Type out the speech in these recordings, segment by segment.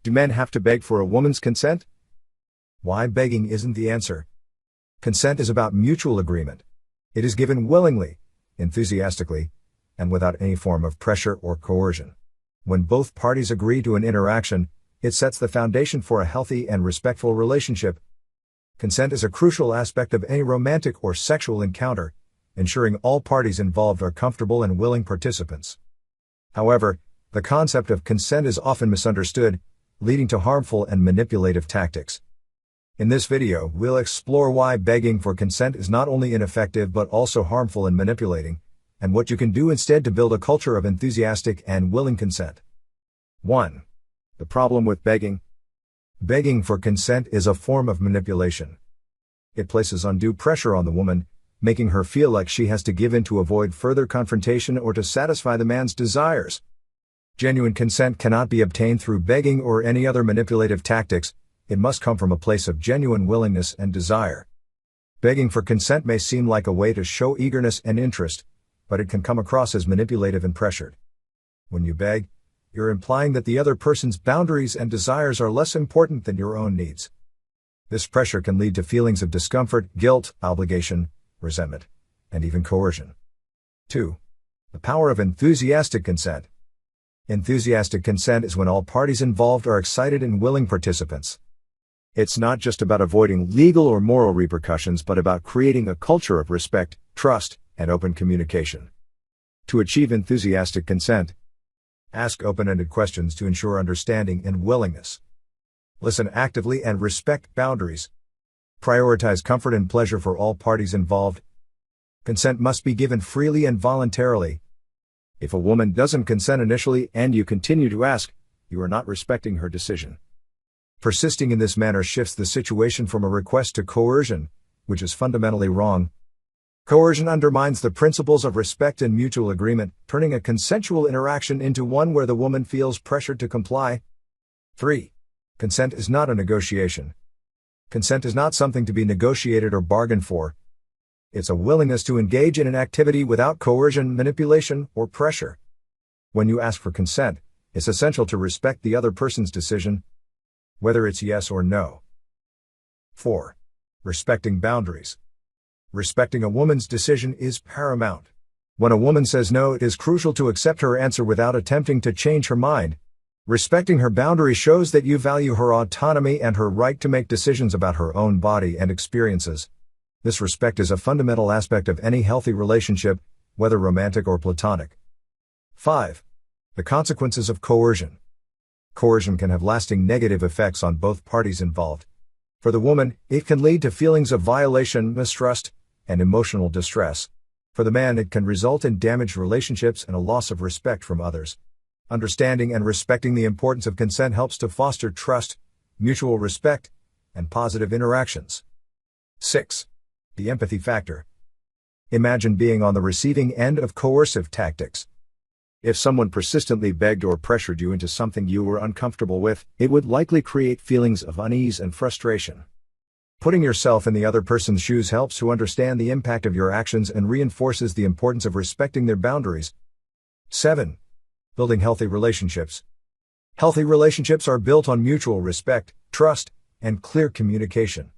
Do men have to beg for a woman's consent? Why begging isn't the answer. Consent is about mutual agreement. It is given willingly, enthusiastically, and without any form of pressure or coercion. When both parties agree to an interaction, it sets the foundation for a healthy and respectful relationship. Consent is a crucial aspect of any romantic or sexual encounter, ensuring all parties involved are comfortable and willing participants. However, the concept of consent is often misunderstood, leading to harmful and manipulative tactics. In this video, we'll explore why begging for consent is not only ineffective but also harmful and manipulating, and what you can do instead to build a culture of enthusiastic and willing consent. 1. The problem with begging. Begging for consent is a form of manipulation. It places undue pressure on the woman, making her feel like she has to give in to avoid further confrontation or to satisfy the man's desires. Genuine consent cannot be obtained through begging or any other manipulative tactics. It must come from a place of genuine willingness and desire. Begging for consent may seem like a way to show eagerness and interest, but it can come across as manipulative and pressured. When you beg, you're implying that the other person's boundaries and desires are less important than your own needs. This pressure can lead to feelings of discomfort, guilt, obligation, resentment, and even coercion. 2. The power of enthusiastic consent. Enthusiastic consent is when all parties involved are excited and willing participants. It's not just about avoiding legal or moral repercussions but about creating a culture of respect, trust, and open communication. To achieve enthusiastic consent, ask open-ended questions to ensure understanding and willingness. Listen actively and respect boundaries. Prioritize comfort and pleasure for all parties involved. Consent must be given freely and voluntarily. If a woman doesn't consent initially and you continue to ask, you are not respecting her decision. Persisting in this manner shifts the situation from a request to coercion, which is fundamentally wrong. Coercion undermines the principles of respect and mutual agreement, turning a consensual interaction into one where the woman feels pressured to comply. 3. Consent is not a negotiation. Consent is not something to be negotiated or bargained for. It's a willingness to engage in an activity without coercion, manipulation, or pressure. When you ask for consent, it's essential to respect the other person's decision, whether it's yes or no. 4. Respecting boundaries. Respecting a woman's decision is paramount. When a woman says no, it is crucial to accept her answer without attempting to change her mind. Respecting her boundaries shows that you value her autonomy and her right to make decisions about her own body and experiences. This respect is a fundamental aspect of any healthy relationship, whether romantic or platonic. 5. The consequences of coercion. Coercion can have lasting negative effects on both parties involved. For the woman, it can lead to feelings of violation, mistrust, and emotional distress. For the man, it can result in damaged relationships and a loss of respect from others. Understanding and respecting the importance of consent helps to foster trust, mutual respect, and positive interactions. 6. The empathy factor. Imagine being on the receiving end of coercive tactics. If someone persistently begged or pressured you into something you were uncomfortable with, it would likely create feelings of unease and frustration. Putting yourself in the other person's shoes helps to understand the impact of your actions and reinforces the importance of respecting their boundaries. 7. Building healthy relationships. Healthy relationships are built on mutual respect, trust, and clear communication.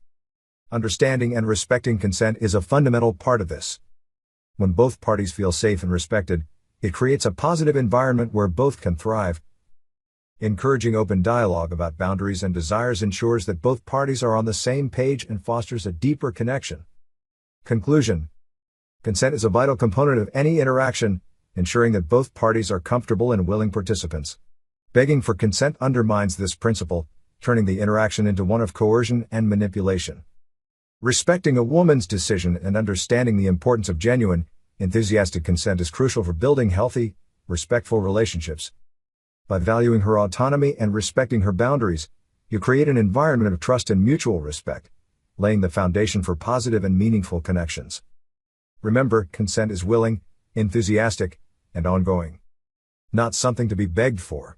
Understanding and respecting consent is a fundamental part of this. When both parties feel safe and respected, it creates a positive environment where both can thrive. Encouraging open dialogue about boundaries and desires ensures that both parties are on the same page and fosters a deeper connection. Conclusion. Consent is a vital component of any interaction, ensuring that both parties are comfortable and willing participants. Begging for consent undermines this principle, turning the interaction into one of coercion and manipulation. Respecting a woman's decision and understanding the importance of genuine, enthusiastic consent is crucial for building healthy, respectful relationships. By valuing her autonomy and respecting her boundaries, you create an environment of trust and mutual respect, laying the foundation for positive and meaningful connections. Remember, consent is willing, enthusiastic, and ongoing. Not something to be begged for.